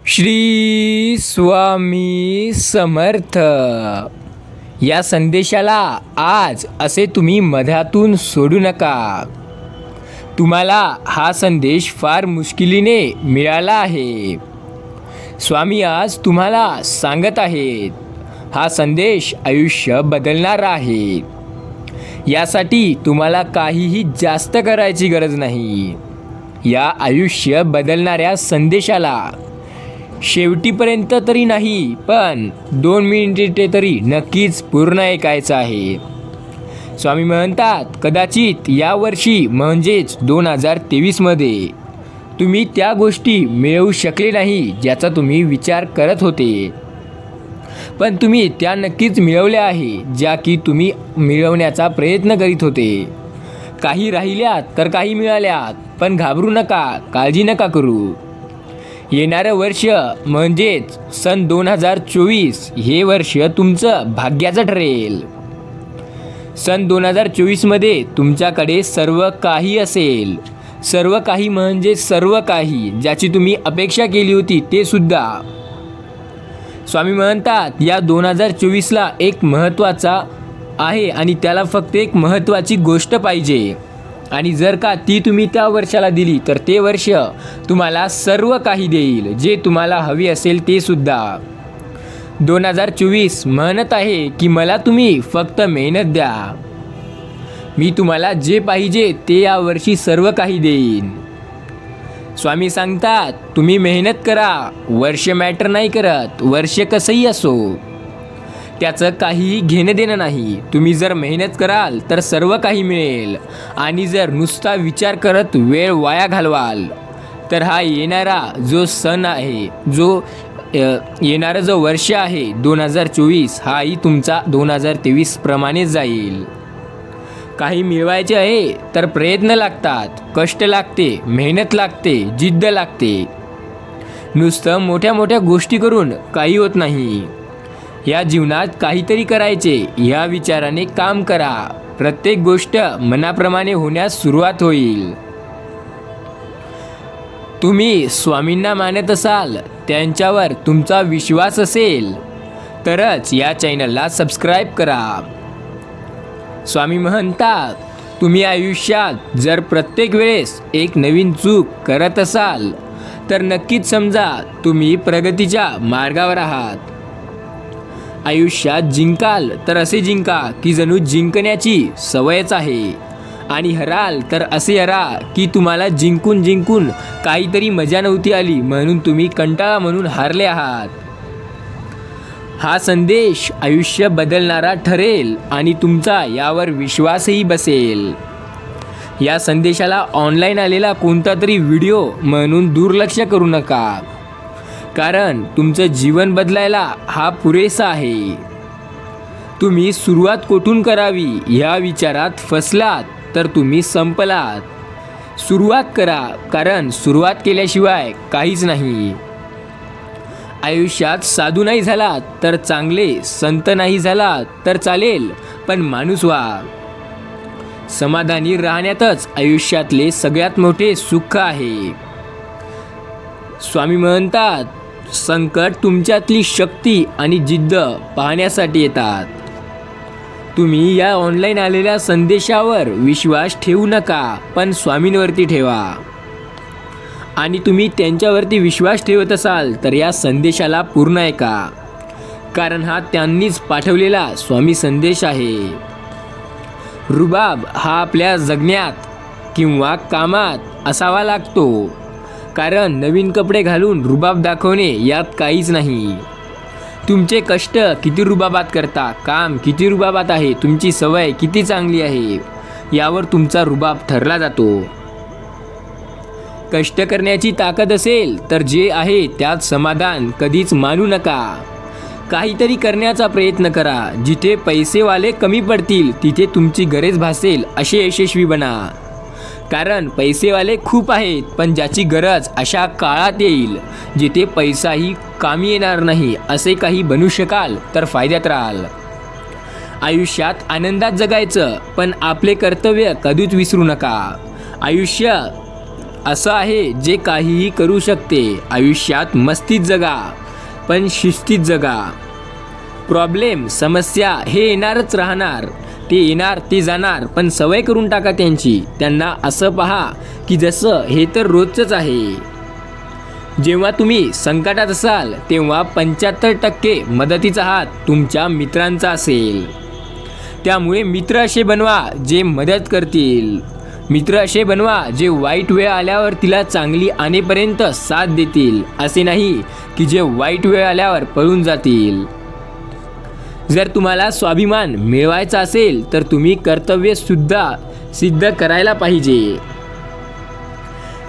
श्री स्वामी समर्थ. या संदेशाला आज असे तुम्ही मधातून सोडू नका. तुम्हाला हा संदेश फार मुश्किलीने मिळाला आहे. स्वामी आज तुम्हाला सांगत आहेत, हा संदेश आयुष्य बदलणार आहे. यासाठी तुम्हाला काहीही जास्त करायची गरज नाही. या आयुष्य बदलणाऱ्या संदेशाला शेवटीपर्यंत तरी नाही, पण 2 मिनिटे तरी नक्कीच पूर्ण ऐकायचं आहे. स्वामी म्हणतात, कदाचित यावर्षी म्हणजेच 2023मध्ये तुम्ही त्या गोष्टी मिळवू शकले नाही ज्याचा तुम्ही विचार करत होते, पण तुम्ही त्या नक्कीच मिळवल्या आहे, ज्या की तुम्ही मिळवण्याचा प्रयत्न करीत होते. काही राहिल्यात तर काही मिळाल्यात, पण घाबरू नका, काळजी नका करू. येणारं वर्ष म्हणजेच सन 2024 हे वर्ष तुमचं भाग्याचं ठरेल. सन 2024मध्ये तुमच्याकडे सर्व काही असेल. सर्व काही म्हणजे सर्व काही, ज्याची तुम्ही अपेक्षा केली होती ते सुद्धा. स्वामी म्हणतात, या 2024ला एक महत्त्वाचा आहे आणि त्याला फक्त एक महत्त्वाची गोष्ट पाहिजे, आणि जर का ती तुम्ही त्या वर्षाला दिली तर ते वर्ष तुम्हाला सर्व काही देईल, जे तुम्हाला हवे असेल ते सुद्धा. 2024 म्हणत आहे की मला तुम्ही फक्त मेहनत द्या, मी तुम्हाला जे पाहिजे ते यावर्षी सर्व काही देईन. स्वामी सांगतात, तुम्ही मेहनत करा. वर्ष मॅटर नाही करत, वर्ष कसंही असो, त्याचं काहीही घेणं देणं नाही. तुम्ही जर मेहनत कराल तर सर्व काही मिळेल, आणि जर नुसता विचार करत वेळ वाया घालवाल तर हा येणारा जो सण आहे, येणारं जो वर्ष आहे 2024, हाही तुमचा 2023 प्रमाणे जाईल. काही मिळवायचे आहे तर प्रयत्न लागतात, कष्ट लागते, मेहनत लागते, जिद्द लागते. नुसतं मोठ्या मोठ्या गोष्टी करून काही होत नाही. या जीवनात काहीतरी करायचे या विचाराने काम करा. प्रत्येक गोष्ट मनाप्रमाणे होण्यास सुरुवात होईल. तुम्ही स्वामींना मानत असाल, त्यांच्यावर तुमचा विश्वास असेल तरच या चॅनलला सबस्क्राईब करा. स्वामी म्हणतात, तुम्ही आयुष्यात जर प्रत्येक वेळेस एक नवीन चूक करत असाल तर नक्कीच समजा तुम्ही प्रगतीच्या मार्गावर आहात. आयुष्यात जिंकाल तर असे जिंका की जणू जिंकण्याची सवयच आहे, आणि हराल तर असे हरा की तुम्हाला जिंकून जिंकून काहीतरी मजा नव्हती आली, म्हणून तुम्ही कंटाळा म्हणून हारले आहात. हा संदेश आयुष्य बदलणारा ठरेल आणि तुमचा यावर विश्वासही बसेल. या संदेशाला ऑनलाईन आलेला कोणता तरी व्हिडिओ म्हणून दुर्लक्ष करू नका, कारण तुमचं जीवन बदलायला हा पुरेसा आहे. तुम्ही सुरुवात कुठून करावी ह्या विचारात फसलात तर तुम्ही संपलात. सुरुवात करा, कारण सुरुवात केल्याशिवाय काहीच नाही. आयुष्यात साधू नाही झालात तर चांगले, संत नाही झालात तर चालेल, पण माणूस व्हा. समाधानी राहण्यातच आयुष्यातले सगळ्यात मोठे सुख आहे. स्वामी म्हणतात, संकट तुमच्यातली शक्ती आणि जिद्द पाहण्यासाठी येतात. तुम्ही या ऑनलाईन आलेल्या संदेशावर विश्वास ठेवू नका, पण स्वामींवरती ठेवा. आणि तुम्ही त्यांच्यावरती विश्वास ठेवत असाल तर या संदेशाला पूर्ण ऐका, कारण हा त्यांनीच पाठवलेला स्वामी संदेश आहे. रुबाब हा आपल्या जगण्यात किंवा कामात असावा लागतो, कारण नवीन कपडे घालून रुबाब दाखवणे यात काहीच नाही. तुमचे कष्ट किती रुबाबात करता, काम किती रुबाबात आहे, तुमची सवय किती चांगली आहे, यावर तुमचा रुबाब ठरला जातो. कष्ट करण्याची ताकद असेल तर जे आहे त्यात समाधान कधीच मानू नका. काहीतरी करण्याचा प्रयत्न करा. जिथे पैसेवाले कमी पडतील तिथे तुमची गरज भासेल असे यशस्वी बना, कारण पैसेवाले खूप आहेत, पण ज्याची गरज अशा काळात येईल जिथे पैसाही कामी येणार नाही असे काही बनू शकाल तर फायद्यात राहाल. आयुष्यात आनंदात जगायचं, पण आपले कर्तव्य कधीच विसरू नका. आयुष्य असं आहे जे काहीही करू शकते. आयुष्यात मस्तीत जगा, पण शिस्तीत जगा. प्रॉब्लेम, समस्या हे येणारच राहणार. ते येणार, ते जाणार, पण सवय करून टाका त्यांची. त्यांना असं पहा की जसं हे तर रोजचंच आहे. जेव्हा तुम्ही संकटात असाल तेव्हा 75% मदतीचा हात तुमच्या मित्रांचा असेल. त्यामुळे मित्र असे बनवा जे मदत करतील. मित्र असे बनवा जे वाईट वेळ आल्यावर तिला चांगली आणेपर्यंत साथ देतील. असे नाही की जे वाईट वेळ आल्यावर पळून जातील. जर तुम्हाला स्वाभिमान मिळवायचा असेल तर तुम्ही कर्तव्यसुद्धा सिद्ध करायला पाहिजे.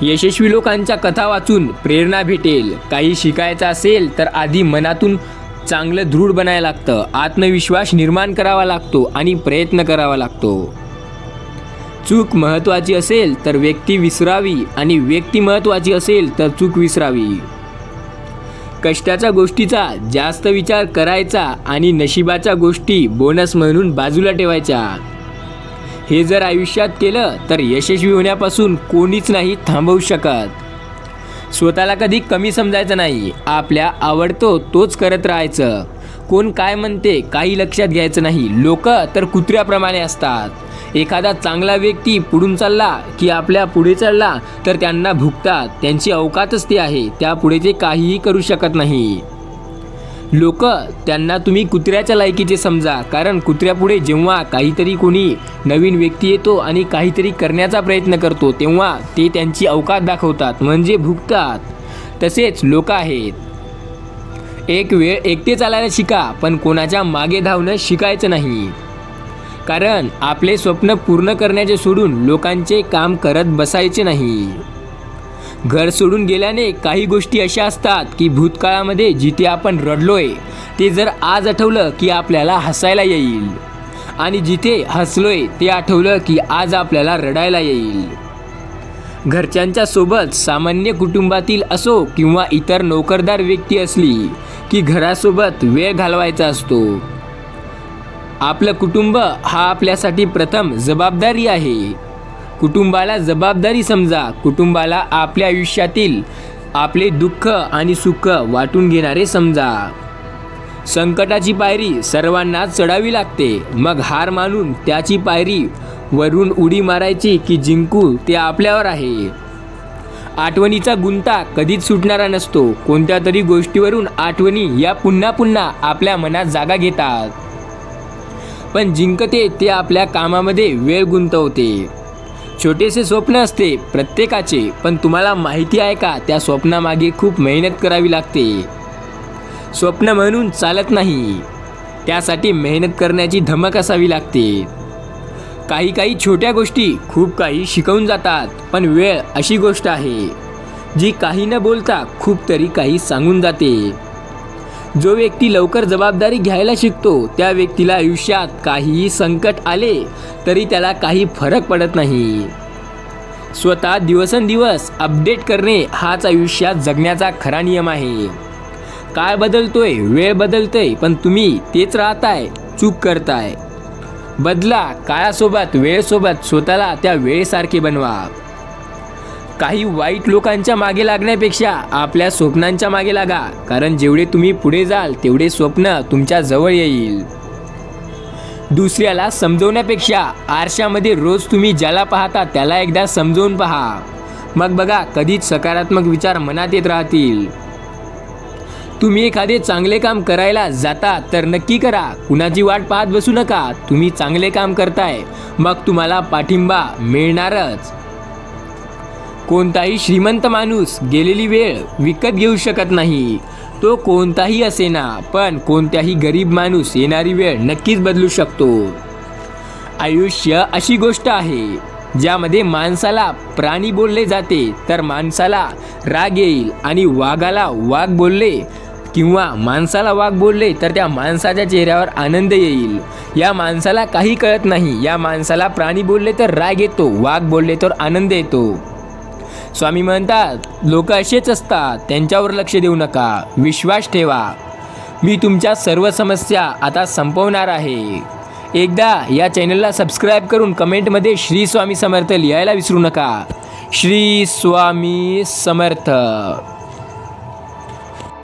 यशस्वी लोकांच्या कथा वाचून प्रेरणा भेटेल. काही शिकायचं असेल तर आधी मनातून चांगलं दृढ बनायला लागतं. आत्मविश्वास निर्माण करावा लागतो आणि प्रयत्न करावा लागतो. चूक महत्त्वाची असेल तर व्यक्ती विसरावी आणि व्यक्ती महत्त्वाची असेल तर चूक विसरावी. कष्टाच्या गोष्टीचा जास्त विचार करायचा आणि नशिबाच्या गोष्टी बोनस म्हणून बाजूला ठेवायच्या. हे जर आयुष्यात केलं तर यशस्वी होण्यापासून कोणीच नाही थांबवू शकत. स्वतःला कधी कमी समजायचं नाही. आपल्या आवडतो तोच करत राहायचं. कोण काय म्हणते काही लक्षात घ्यायचं नाही. लोक तर कुत्र्याप्रमाणे असतात. एखादा चांगला व्यक्ती पुढून चालला की आपल्या पुढे चालला तर त्यांना भुकतात. त्यांची अवकातच ती आहे. त्यापुढे ते काहीही करू शकत नाही. लोक त्यांना तुम्ही कुत्र्याच्या लायकीचे समजा. कारण कुत्र्यापुढे जेव्हा काहीतरी कोणी नवीन व्यक्ती येतो आणि काहीतरी करण्याचा प्रयत्न करतो तेव्हा ते त्यांची अवकात दाखवतात, म्हणजे भुकतात. तसेच लोक आहेत. एक वेळ एकटे चालायला शिका, पण कोणाच्या मागे धावणं शिकायचं नाही. कारण आपले स्वप्न पूर्ण करण्याचे सोडून लोकांचे काम करत बसायचे नाही. घर सोडून गेल्याने काही गोष्टी अशा असतात की भूतकाळामध्ये जिथे आपण रडलोय ते जर आज आठवलं की आपल्याला हसायला येईल, आणि जिथे हसलोय ते आठवलं की आज आपल्याला रडायला येईल. घरच्यांच्या सोबत सामान्य कुटुंबातील असो किंवा इतर नोकरदार व्यक्ती असली की घरासोबत वेळ घालवायचा असतो. आपलं कुटुंब हा आपल्यासाठी प्रथम जबाबदारी आहे. कुटुंबाला जबाबदारी समजा. कुटुंबाला आपल्या आयुष्यातील आपले दुःख आणि सुख वाटून घेणारे समजा. संकटाची पायरी सर्वांना चढावी लागते. मग हार मानून त्याची पायरी वरून उडी मारायची की जिंकू ते आपल्यावर आहे. आठवणीचा गुंता कधीच सुटणारा नसतो. कोणत्या तरी गोष्टीवरून आठवणी या पुन्हा पुन्हा आपल्या मनात जागा घेतात. पण जिंकते ते आपल्या कामामध्ये वेळ गुंतवते. छोटेसे स्वप्न असते प्रत्येकाचे, पण तुम्हाला माहिती आहे का त्या स्वप्नामागे खूप मेहनत करावी लागते. स्वप्न म्हणून चालत नाही. त्यासाठी मेहनत करण्याची धमक असावी लागते. काही छोट्या गोष्टी खूप काही शिकवून जातात. पण वेळ अशी गोष्ट आहे जी काही न बोलता खूप तरी काही सांगून जाते. जो व्यक्ती लवकर जबाबदारी घ्यायला शिकतो त्या व्यक्तीला आयुष्यात काहीही संकट आले तरी त्याला काही फरक पडत नाही. स्वतः दिवसेंदिवस अपडेट करणे हाच आयुष्यात जगण्याचा खरा नियम आहे. काळ बदलतोय, वेळ बदलतोय, पण तुम्ही तेच राहताय, चूक करताय. बदला. काळासोबत, वेळेसोबत स्वतःला त्या वेळेसारखे बनवा. काही वाईट लोकांच्या मागे लागण्यापेक्षा आपल्या स्वप्नांच्या मागे लागा. कारण जेवढे तुम्ही पुढे जाल तेवढे स्वप्न तुमच्या जवळ येईल. दुसऱ्याला समजवण्यापेक्षा आरशामध्ये रोज तुम्ही ज्याला पाहता त्याला एकदा समजवून पहा. मग बघा कधीच सकारात्मक विचार मनात येत राहतील. तुम्ही एखादे चांगले काम करायला जाता तर नक्की करा. कुणाची वाट पाहत बसू नका. तुम्ही चांगले काम करताय मग तुम्हाला पाठिंबा मिळणारच. कोणताही श्रीमंत माणूस गेलेली वेळ विकत घेऊ शकत नाही. तो कोणताही असेना, पण कोणत्याही गरीब माणूस येणारी वेळ नक्कीच बदलू शकतो. आयुष्य अशी गोष्ट आहे ज्यामध्ये माणसाला प्राणी बोलले जाते तर माणसाला राग येईल, आणि वाघाला वाघ बोलले किंवा माणसाला वाघ बोलले तर त्या माणसाच्या चेहऱ्यावर आनंद येईल. या माणसाला काही कळत नाही. या माणसाला प्राणी बोलले तर राग येतो, वाघ बोलले तर आनंद येतो. स्वामी म्हणतात लोक असेच असतात, त्यांच्यावर लक्ष देऊ नका, विश्वास ठेवा. मी तुमच्या सर्व समस्या आता संपवणार आहे. एकदा या चॅनलला सबस्क्राईब करून कमेंटमध्ये श्री स्वामी समर्थ लिहायला विसरू नका. श्री स्वामी समर्थ.